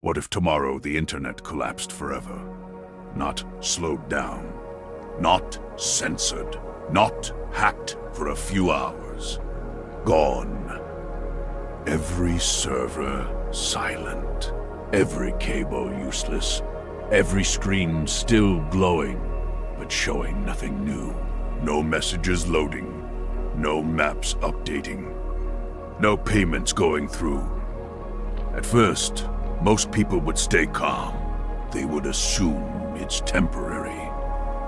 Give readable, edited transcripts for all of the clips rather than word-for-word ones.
What if tomorrow the internet collapsed forever? Not slowed down, not censored, not hacked for a few hours. Gone. Every server silent, every cable useless, every screen still glowing, but showing nothing new. No messages loading, no maps updating, no payments going through. At first, most people would stay calm. They would assume it's temporary,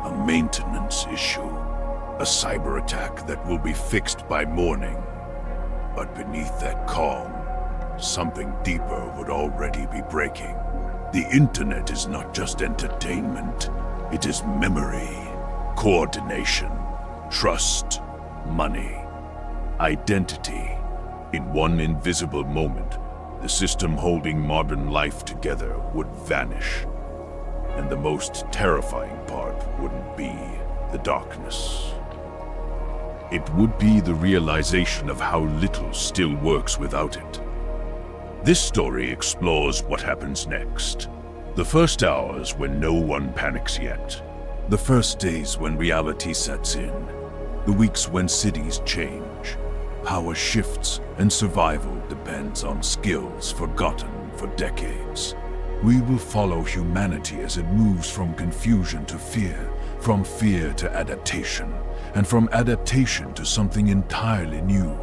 a maintenance issue, a cyber attack that will be fixed by morning. But beneath that calm, something deeper would already be breaking. The internet is not just entertainment, it is memory, coordination, trust, money, identity. In one invisible moment, the system holding modern life together would vanish. And the most terrifying part wouldn't be the darkness. It would be the realization of how little still works without it. This story explores what happens next. The first hours when no one panics yet. The first days when reality sets in. The weeks when cities change. Power shifts and survival depends on skills forgotten for decades. We will follow humanity as it moves from confusion to fear, from fear to adaptation, and from adaptation to something entirely new.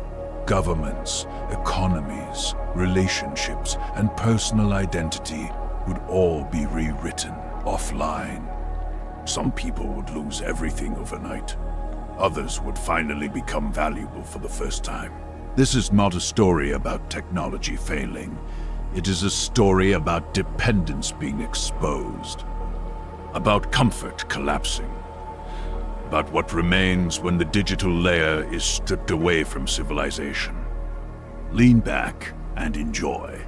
Governments, economies, relationships, and personal identity would all be rewritten offline. Some people would lose everything overnight. Others would finally become valuable for the first time. This is not a story about technology failing. It is a story about dependence being exposed, about comfort collapsing, about what remains when the digital layer is stripped away from civilization. Lean back and enjoy.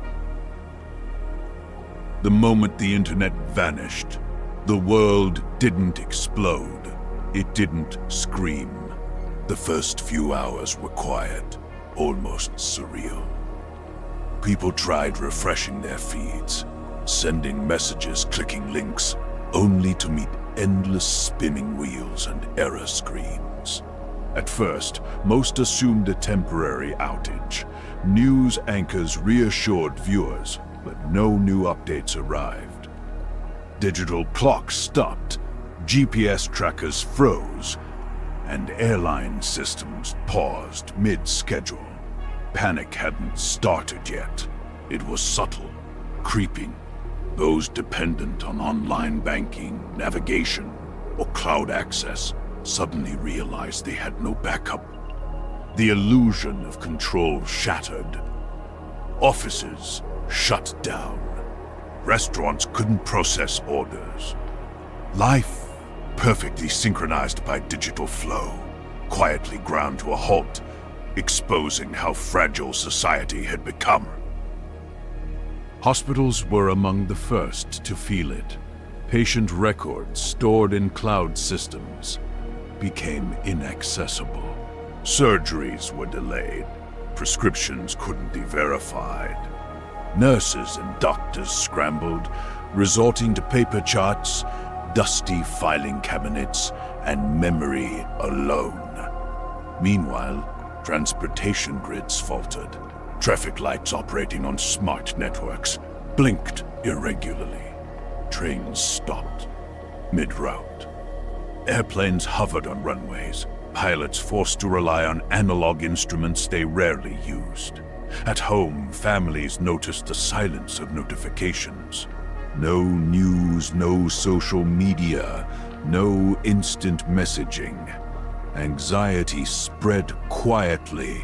The moment the internet vanished, the world didn't explode. It didn't scream. The first few hours were quiet, almost surreal. People tried refreshing their feeds, sending messages, clicking links, only to meet endless spinning wheels and error screens. At first, most assumed a temporary outage. News anchors reassured viewers, but no new updates arrived. Digital clocks stopped, GPS trackers froze, and airline systems paused mid-schedule. Panic hadn't started yet. It was subtle, creeping. Those dependent on online banking, navigation, or cloud access suddenly realized they had no backup. The illusion of control shattered. Offices shut down. Restaurants couldn't process orders. Life, perfectly synchronized by digital flow, quietly ground to a halt, exposing how fragile society had become. Hospitals were among the first to feel it. Patient records stored in cloud systems became inaccessible. Surgeries were delayed. Prescriptions couldn't be verified. Nurses and doctors scrambled, resorting to paper charts, dusty filing cabinets, and memory alone. Meanwhile, transportation grids faltered. Traffic lights operating on smart networks blinked irregularly. Trains stopped mid-route. Airplanes hovered on runways, pilots forced to rely on analog instruments they rarely used. At home, families noticed the silence of notifications. No news, no social media, no instant messaging. Anxiety spread quietly,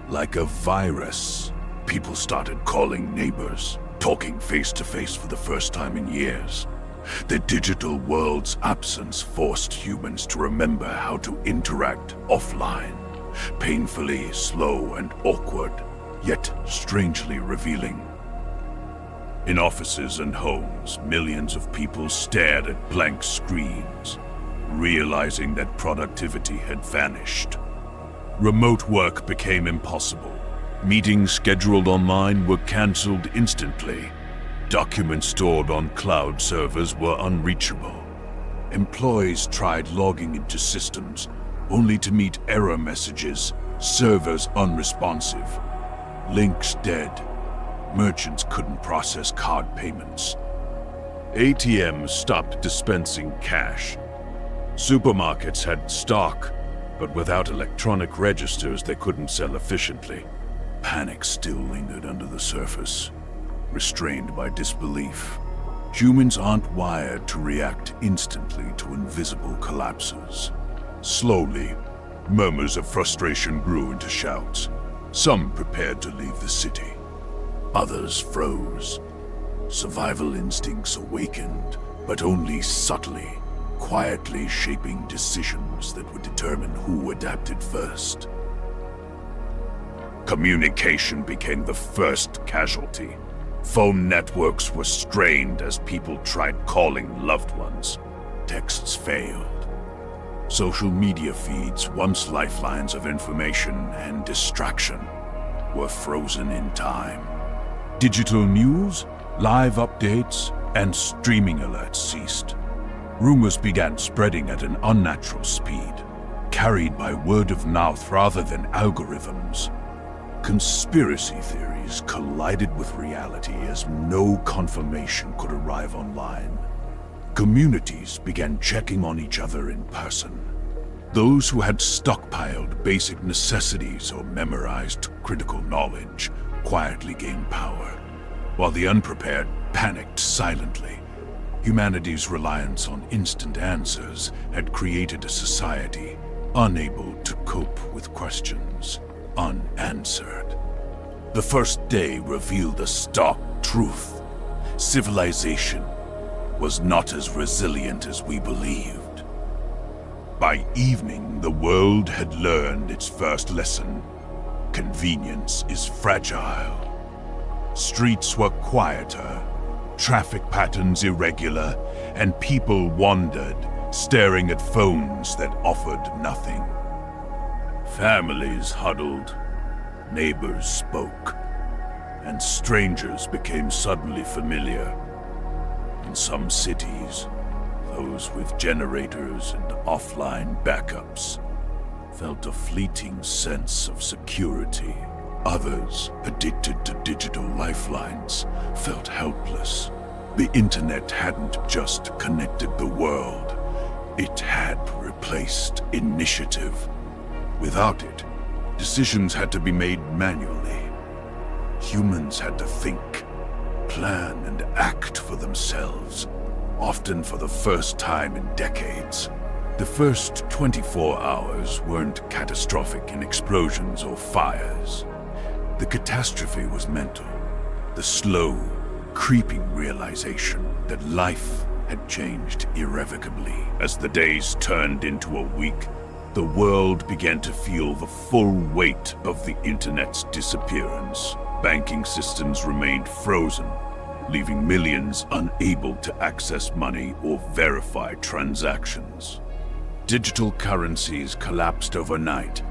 like a virus. People started calling neighbors, talking face-to-face for the first time in years. The digital world's absence forced humans to remember how to interact offline. Painfully slow and awkward, yet strangely revealing. In offices and homes, millions of people stared at blank screens, realizing that productivity had vanished. Remote work became impossible. Meetings scheduled online were canceled instantly. Documents stored on cloud servers were unreachable. Employees tried logging into systems, only to meet error messages, servers unresponsive, links dead. Merchants couldn't process card payments. ATMs stopped dispensing cash. Supermarkets had stock, but without electronic registers they couldn't sell efficiently. Panic still lingered under the surface, restrained by disbelief. Humans aren't wired to react instantly to invisible collapses. Slowly, murmurs of frustration grew into shouts. Some prepared to leave the city. Others froze. Survival instincts awakened, but only subtly, quietly shaping decisions that would determine who adapted first. Communication became the first casualty. Phone networks were strained as people tried calling loved ones. Texts failed. Social media feeds, once lifelines of information and distraction, were frozen in time. Digital news, live updates, and streaming alerts ceased. Rumors began spreading at an unnatural speed, carried by word of mouth rather than algorithms. Conspiracy theories collided with reality as no confirmation could arrive online. Communities began checking on each other in person. Those who had stockpiled basic necessities or memorized critical knowledge quietly gained power, while the unprepared panicked silently. Humanity's reliance on instant answers had created a society unable to cope with questions unanswered. The first day revealed a stark truth. Civilization was not as resilient as we believed. By evening, the world had learned its first lesson. Convenience is fragile. Streets were quieter, traffic patterns irregular, and people wandered, staring at phones that offered nothing. Families huddled, neighbors spoke, and strangers became suddenly familiar. In some cities, those with generators and offline backups felt a fleeting sense of security. Others, addicted to digital lifelines, felt helpless. The internet hadn't just connected the world, it had replaced initiative. Without it, decisions had to be made manually. Humans had to think, plan, and act for themselves, often for the first time in decades. The first 24 hours weren't catastrophic in explosions or fires. The catastrophe was mental, the slow, creeping realization that life had changed irrevocably. As the days turned into a week, the world began to feel the full weight of the internet's disappearance. Banking systems remained frozen, leaving millions unable to access money or verify transactions. Digital currencies collapsed overnight,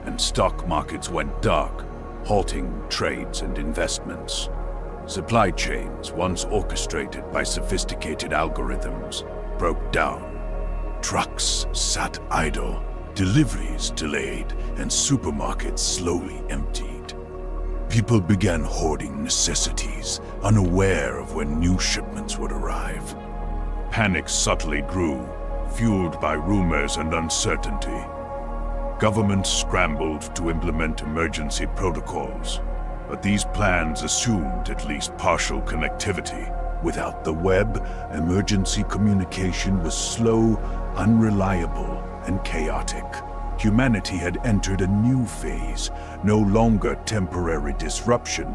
and stock markets went dark, halting trades and investments. Supply chains, once orchestrated by sophisticated algorithms, broke down. Trucks sat idle, deliveries delayed, and supermarkets slowly emptied. People began hoarding necessities, unaware of when new shipments would arrive. Panic subtly grew, fueled by rumors and uncertainty. Governments scrambled to implement emergency protocols, but these plans assumed at least partial connectivity. Without the web, emergency communication was slow, unreliable, and chaotic. Humanity had entered a new phase, no longer temporary disruption,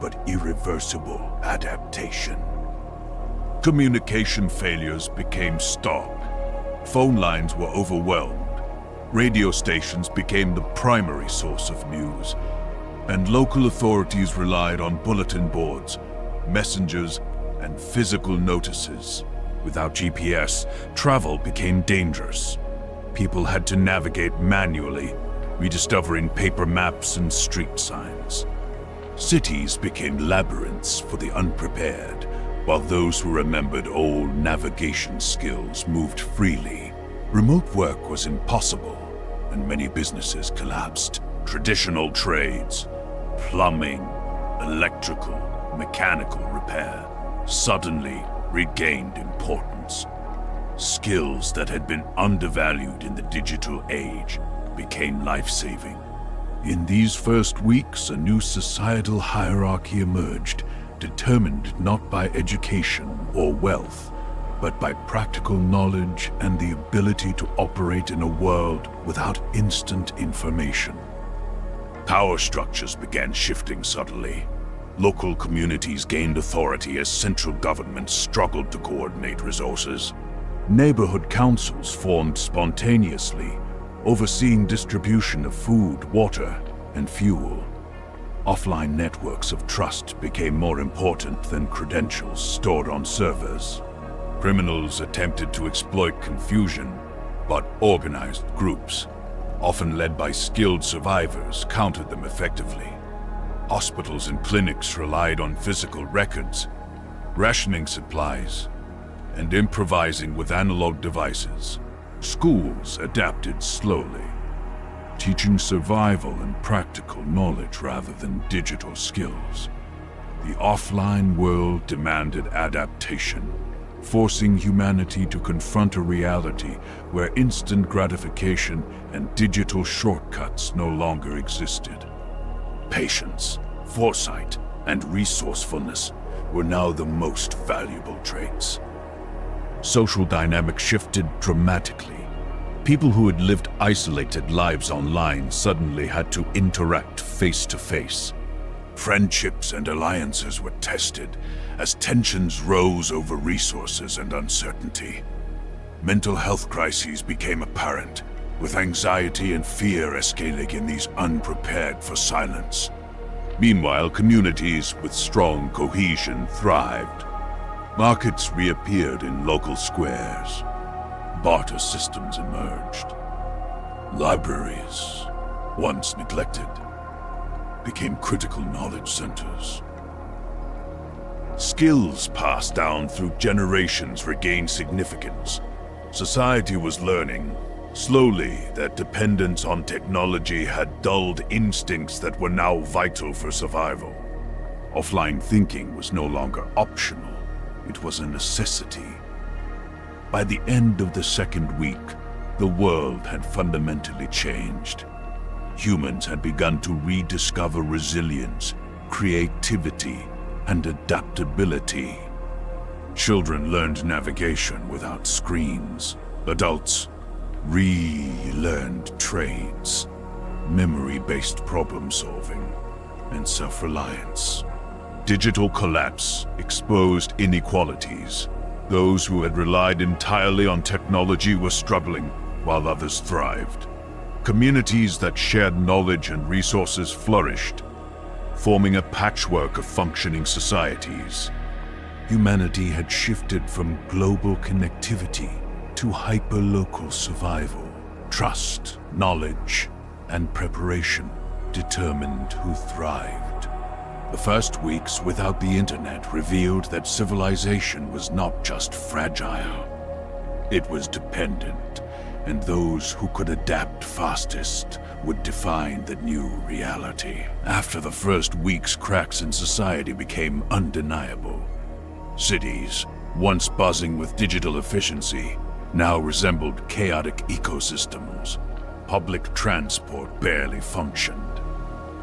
but irreversible adaptation. Communication failures became stark. Phone lines were overwhelmed. Radio stations became the primary source of news, and local authorities relied on bulletin boards, messengers, and physical notices. Without GPS, travel became dangerous. People had to navigate manually, rediscovering paper maps and street signs. Cities became labyrinths for the unprepared, while those who remembered old navigation skills moved freely. Remote work was impossible, and many businesses collapsed. Traditional trades, plumbing, electrical, mechanical repair, suddenly regained importance. Skills that had been undervalued in the digital age became life-saving. In these first weeks, a new societal hierarchy emerged, determined not by education or wealth, but by practical knowledge and the ability to operate in a world without instant information. Power structures began shifting subtly. Local communities gained authority as central governments struggled to coordinate resources. Neighborhood councils formed spontaneously, overseeing distribution of food, water, and fuel. Offline networks of trust became more important than credentials stored on servers. Criminals attempted to exploit confusion, but organized groups, often led by skilled survivors, countered them effectively. Hospitals and clinics relied on physical records, rationing supplies, and improvising with analog devices. Schools adapted slowly, teaching survival and practical knowledge rather than digital skills. The offline world demanded adaptation, forcing humanity to confront a reality where instant gratification and digital shortcuts no longer existed. Patience, foresight, and resourcefulness were now the most valuable traits. Social dynamics shifted dramatically. People who had lived isolated lives online suddenly had to interact face-to-face. Friendships and alliances were tested as tensions rose over resources and uncertainty. Mental health crises became apparent, with anxiety and fear escalating in these unprepared for silence. Meanwhile, communities with strong cohesion thrived. Markets reappeared in local squares. Barter systems emerged. Libraries, once neglected, became critical knowledge centers. Skills passed down through generations regained significance. Society was learning, slowly, that dependence on technology had dulled instincts that were now vital for survival. Offline thinking was no longer optional, it was a necessity. By the end of the second week, the world had fundamentally changed. Humans had begun to rediscover resilience, creativity, and adaptability. Children learned navigation without screens. Adults relearned trades, memory-based problem-solving, and self-reliance. Digital collapse exposed inequalities. Those who had relied entirely on technology were struggling, while others thrived. Communities that shared knowledge and resources flourished, forming a patchwork of functioning societies. Humanity had shifted from global connectivity to hyper-local survival. Trust, knowledge, and preparation determined who thrived. The first weeks without the internet revealed that civilization was not just fragile. It was dependent, and those who could adapt fastest would define the new reality. After the first weeks, cracks in society became undeniable. Cities, once buzzing with digital efficiency, now resembled chaotic ecosystems. Public transport barely functioned.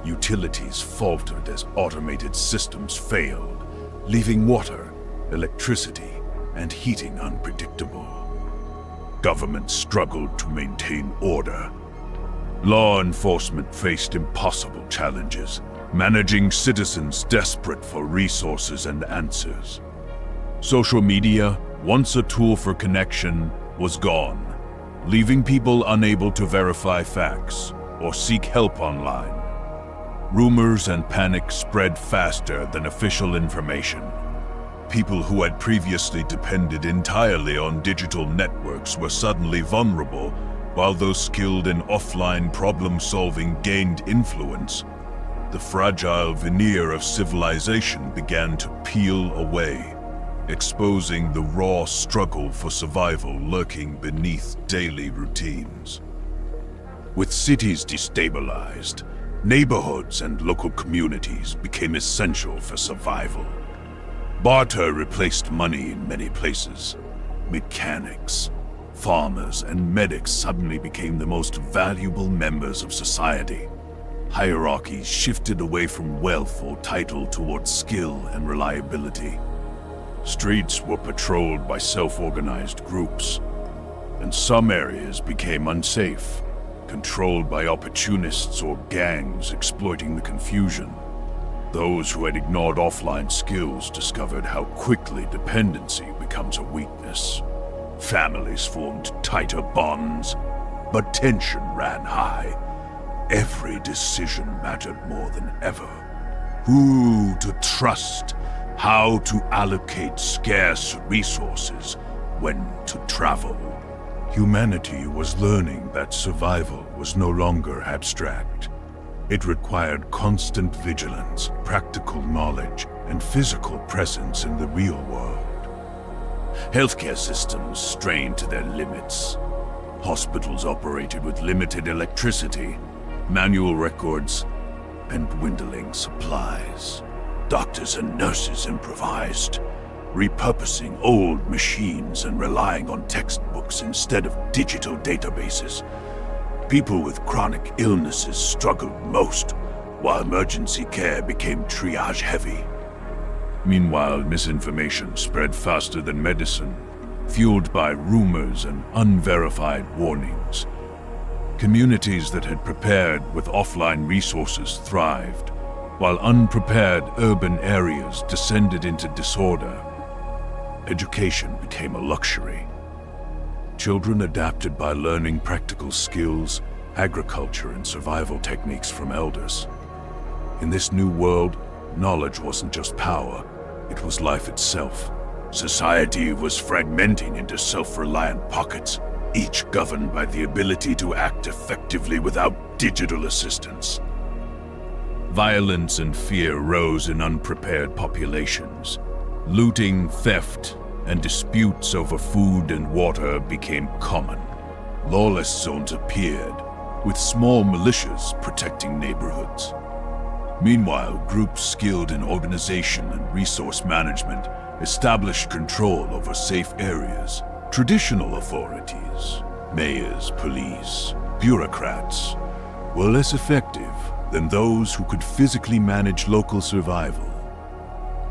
Utilities faltered as automated systems failed, leaving water, electricity, and heating unpredictable. Governments struggled to maintain order. Law enforcement faced impossible challenges, managing citizens desperate for resources and answers. Social media, once a tool for connection, was gone, leaving people unable to verify facts or seek help online. Rumors and panic spread faster than official information. People who had previously depended entirely on digital networks were suddenly vulnerable, while those skilled in offline problem-solving gained influence. the fragile veneer of civilization began to peel away, exposing the raw struggle for survival lurking beneath daily routines. With cities destabilized, neighborhoods and local communities became essential for survival. Barter replaced money in many places. Mechanics, farmers, and medics suddenly became the most valuable members of society. Hierarchies shifted away from wealth or title towards skill and reliability. Streets were patrolled by self-organized groups, and some areas became unsafe, controlled by opportunists or gangs exploiting the confusion. Those who had ignored offline skills discovered how quickly dependency becomes a weakness. Families formed tighter bonds, but tension ran high. Every decision mattered more than ever. Who to trust, how to allocate scarce resources, when to travel. Humanity was learning that survival was no longer abstract. It required constant vigilance, practical knowledge, and physical presence in the real world. Healthcare systems strained to their limits. Hospitals operated with limited electricity, manual records, and dwindling supplies. Doctors and nurses improvised, repurposing old machines and relying on textbooks instead of digital databases. People with chronic illnesses struggled most, while emergency care became triage-heavy. Meanwhile, misinformation spread faster than medicine, fueled by rumors and unverified warnings. Communities that had prepared with offline resources thrived, while unprepared urban areas descended into disorder. Education became a luxury. Children adapted by learning practical skills, agriculture, and survival techniques from elders. In this new world, knowledge wasn't just power, it was life itself. Society was fragmenting into self-reliant pockets, each governed by the ability to act effectively without digital assistance. Violence and fear rose in unprepared populations. Looting, theft, and disputes over food and water became common. Lawless zones appeared, with small militias protecting neighborhoods. Meanwhile, groups skilled in organization and resource management established control over safe areas. Traditional authorities, mayors, police, bureaucrats, were less effective than those who could physically manage local survival.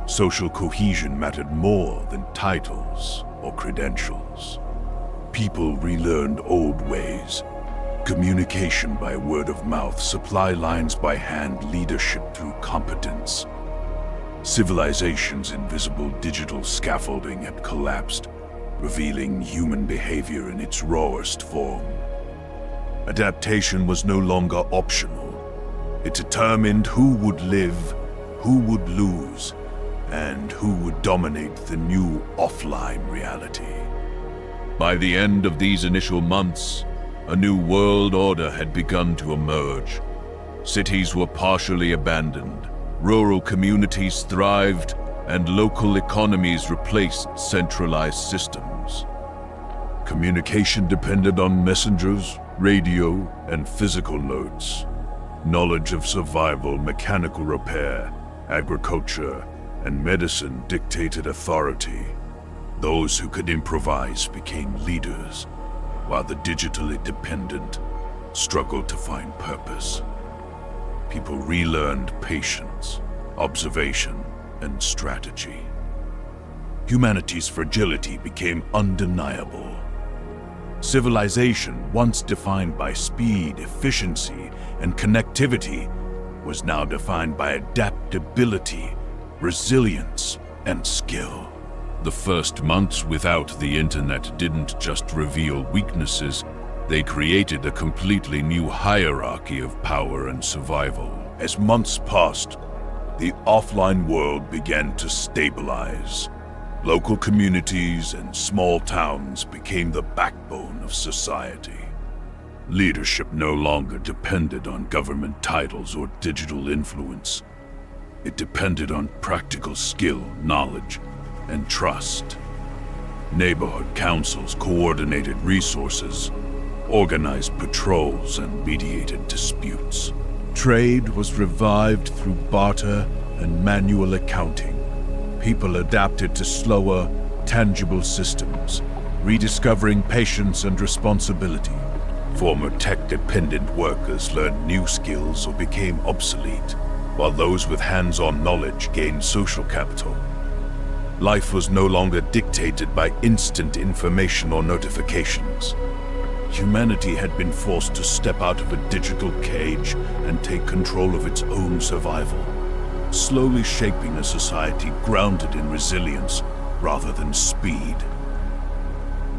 Social cohesion mattered more than titles or credentials. People relearned old ways. Communication by word of mouth, supply lines by hand, leadership through competence. Civilization's invisible digital scaffolding had collapsed, revealing human behavior in its rawest form. Adaptation was no longer optional. It determined who would live, who would lose, and who would dominate the new offline reality. By the end of these initial months, a new world order had begun to emerge. Cities were partially abandoned, rural communities thrived, and local economies replaced centralized systems. Communication depended on messengers, radio, and physical notes. Knowledge of survival, mechanical repair, agriculture, and medicine dictated authority. Those who could improvise became leaders, while the digitally dependent struggled to find purpose. People relearned patience, observation, and strategy. Humanity's fragility became undeniable. Civilization, once defined by speed, efficiency, and connectivity, was now defined by adaptability, resilience, and skill. The first months without the internet didn't just reveal weaknesses, they created a completely new hierarchy of power and survival. As months passed, the offline world began to stabilize. Local communities and small towns became the backbone of society. Leadership no longer depended on government titles or digital influence. It depended on practical skill, knowledge, and trust. Neighborhood councils coordinated resources, organized patrols, and mediated disputes. Trade was revived through barter and manual accounting. People adapted to slower, tangible systems, rediscovering patience and responsibility. Former tech-dependent workers learned new skills or became obsolete, while those with hands-on knowledge gained social capital. Life was no longer dictated by instant information or notifications. Humanity had been forced to step out of a digital cage and take control of its own survival, slowly shaping a society grounded in resilience rather than speed.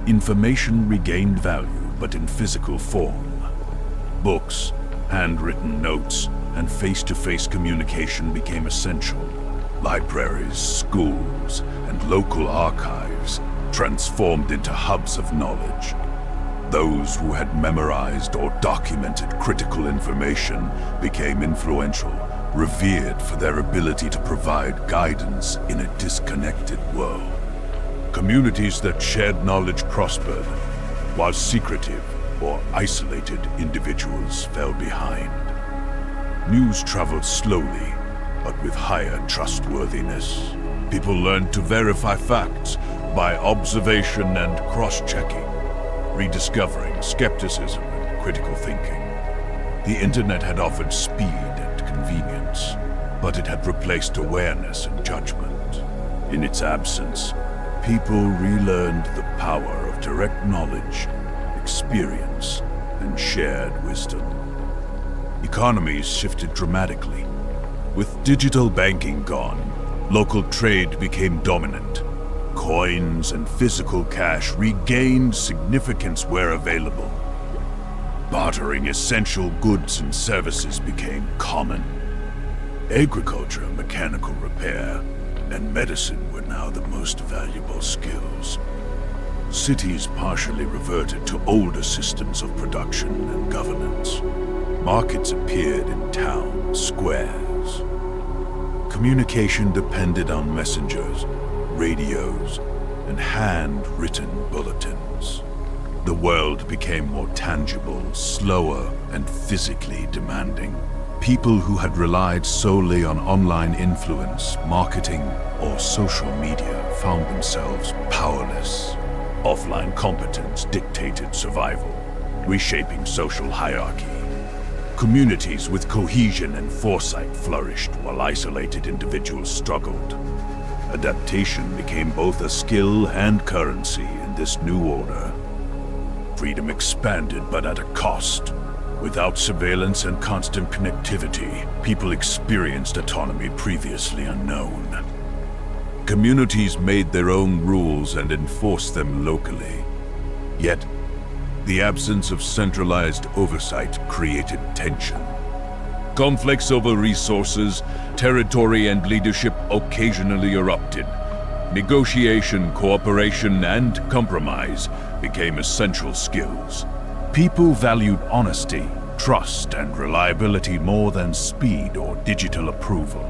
Information regained value, but in physical form. Books, handwritten notes, and face-to-face communication became essential. Libraries, schools, and local archives transformed into hubs of knowledge. Those who had memorized or documented critical information became influential, revered for their ability to provide guidance in a disconnected world. Communities that shared knowledge prospered, while secretive or isolated individuals fell behind. News traveled slowly, but with higher trustworthiness. People learned to verify facts by observation and cross-checking, rediscovering skepticism and critical thinking. The internet had offered speed and convenience, but it had replaced awareness and judgment. In its absence, people relearned the power of direct knowledge, experience, and shared wisdom. Economies shifted dramatically. With digital banking gone, local trade became dominant. Coins and physical cash regained significance where available. Bartering essential goods and services became common. Agriculture, mechanical repair, and medicine were now the most valuable skills. Cities partially reverted to older systems of production and governance. Markets appeared in town squares. Communication depended on messengers, radios, and hand-written bulletins. The world became more tangible, slower, and physically demanding. People who had relied solely on online influence, marketing, or social media found themselves powerless. Offline competence dictated survival, reshaping social hierarchy. Communities with cohesion and foresight flourished while isolated individuals struggled. Adaptation became both a skill and currency in this new order. Freedom expanded, but at a cost. Without surveillance and constant connectivity, people experienced autonomy previously unknown. Communities made their own rules and enforced them locally. Yet, the absence of centralized oversight created tension. Conflicts over resources, territory, and leadership occasionally erupted. Negotiation, cooperation, and compromise became essential skills. People valued honesty, trust, and reliability more than speed or digital approval.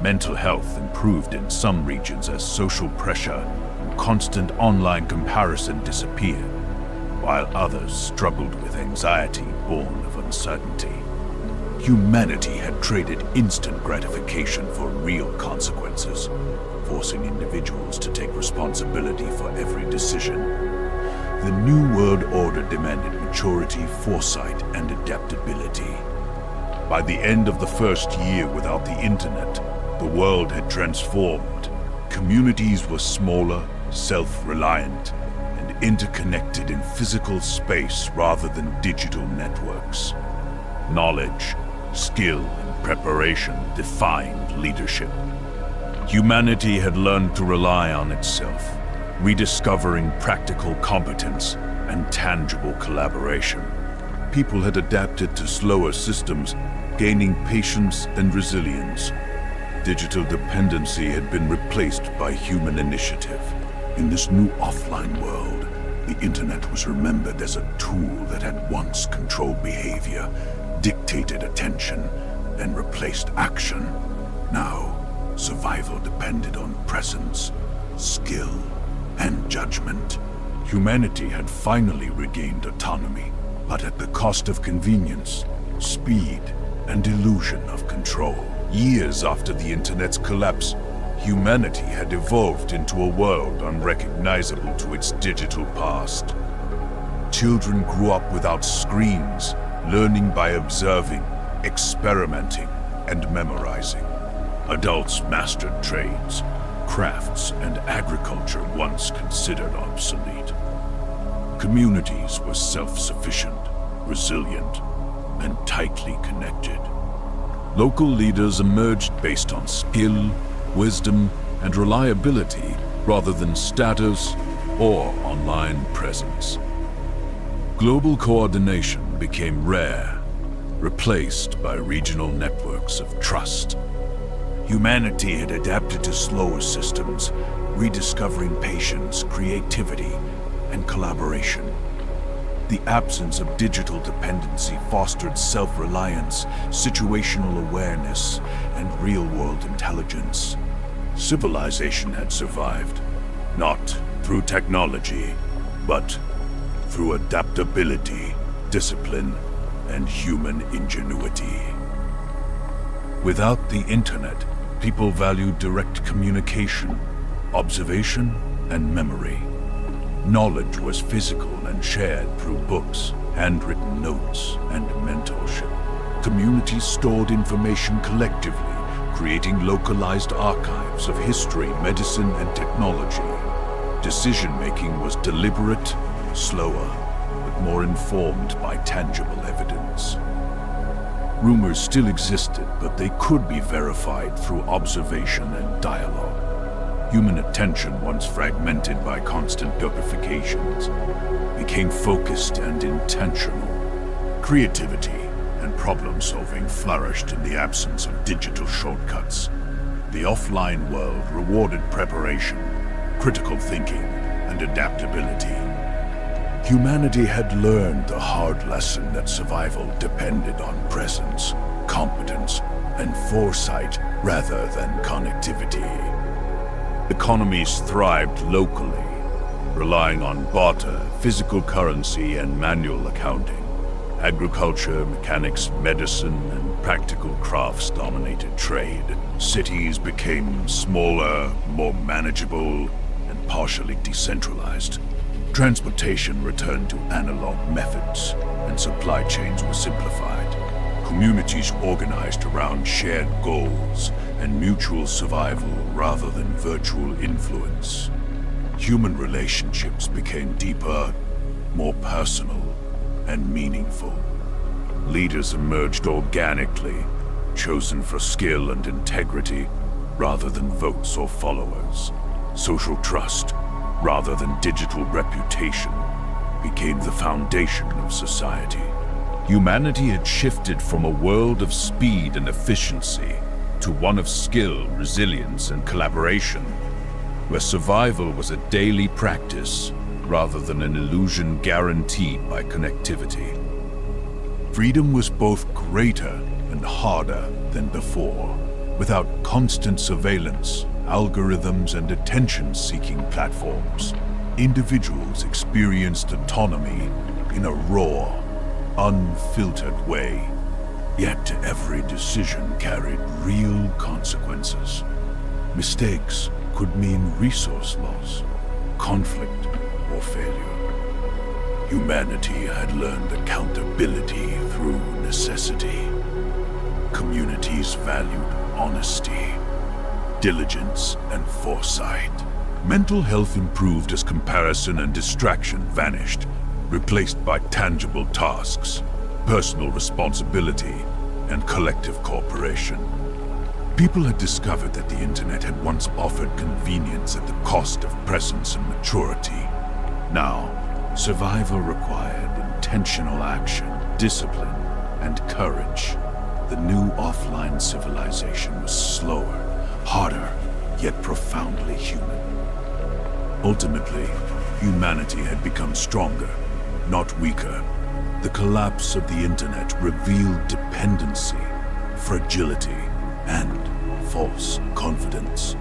Mental health improved in some regions as social pressure and constant online comparison disappeared, while others struggled with anxiety born of uncertainty. Humanity had traded instant gratification for real consequences, forcing individuals to take responsibility for every decision. The New World Order demanded maturity, foresight, and adaptability. By the end of the first year without the internet, the world had transformed. Communities were smaller, self-reliant, and interconnected in physical space rather than digital networks. Knowledge, skill, and preparation defined leadership. Humanity had learned to rely on itself, rediscovering practical competence and tangible collaboration. People had adapted to slower systems, gaining patience and resilience. Digital dependency had been replaced by human initiative. In this new offline world, The internet was remembered as a tool that had once controlled behavior, dictated attention, and replaced action. Now, survival depended on presence, skill, and judgment. Humanity had finally regained autonomy, but at the cost of convenience, speed, and illusion of control. Years after the internet's collapse, humanity had evolved into a world unrecognizable to its digital past. Children grew up without screens, learning by observing, experimenting, and memorizing. Adults mastered trades, crafts, and agriculture once considered obsolete. Communities were self-sufficient, resilient, and tightly connected. Local leaders emerged based on skill, wisdom, and reliability rather than status or online presence. Global coordination became rare, replaced by regional networks of trust. Humanity had adapted to slower systems, rediscovering patience, creativity, and collaboration. The absence of digital dependency fostered self-reliance, situational awareness, and real-world intelligence. Civilization had survived, not through technology, but through adaptability, discipline, and human ingenuity. Without the internet, people valued direct communication, observation, and memory. Knowledge was physical and shared through books, handwritten notes, and mentorship. Communities stored information collectively, creating localized archives of history, medicine, and technology. Decision-making was deliberate, slower, but more informed by tangible evidence. Rumors still existed, but they could be verified through observation and dialogue. Human attention, once fragmented by constant notifications, became focused and intentional. Creativity and problem-solving flourished in the absence of digital shortcuts. The offline world rewarded preparation, critical thinking, and adaptability. Humanity had learned the hard lesson that survival depended on presence, competence, and foresight rather than connectivity. Economies thrived locally, relying on barter, physical currency, and manual accounting. Agriculture, mechanics, medicine, and practical crafts dominated trade. Cities became smaller, more manageable, and partially decentralized. Transportation returned to analog methods, and supply chains were simplified. Communities organized around shared goals and mutual survival rather than virtual influence. Human relationships became deeper, more personal, and meaningful. Leaders emerged organically, chosen for skill and integrity rather than votes or followers. Social trust, rather than digital reputation, became the foundation of society. Humanity had shifted from a world of speed and efficiency to one of skill, resilience, and collaboration, where survival was a daily practice rather than an illusion guaranteed by connectivity. Freedom was both greater and harder than before. Without constant surveillance, algorithms, and attention-seeking platforms, individuals experienced autonomy in a raw, unfiltered way. Yet every decision carried real consequences. Mistakes could mean resource loss, conflict, or failure. Humanity had learned accountability through necessity. Communities valued honesty, diligence, and foresight. Mental health improved as comparison and distraction vanished, replaced by tangible tasks, personal responsibility, and collective cooperation. People had discovered that the internet had once offered convenience at the cost of presence and maturity. Now, survival required intentional action, discipline, and courage. The new offline civilization was slower, harder, yet profoundly human. Ultimately, Humanity had become stronger, not weaker. The collapse of the internet revealed dependency, fragility, and false confidence.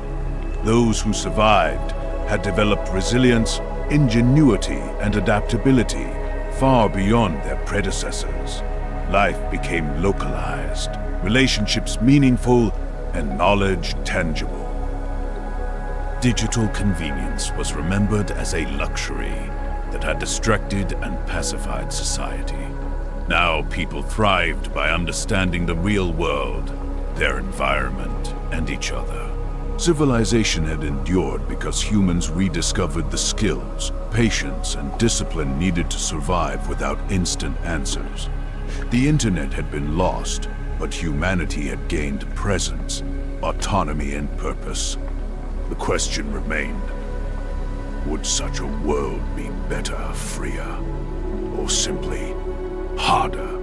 Those who survived had developed resilience, ingenuity, and adaptability far beyond their predecessors. Life became localized, relationships meaningful, and knowledge tangible. Digital convenience was remembered as a luxury that had distracted and pacified society. Now people thrived by understanding the real world, their environment, and each other. Civilization had endured because humans rediscovered the skills, patience, and discipline needed to survive without instant answers. The internet had been lost, but humanity had gained presence, autonomy, and purpose. The question remained, would such a world be better, freer, or simply harder?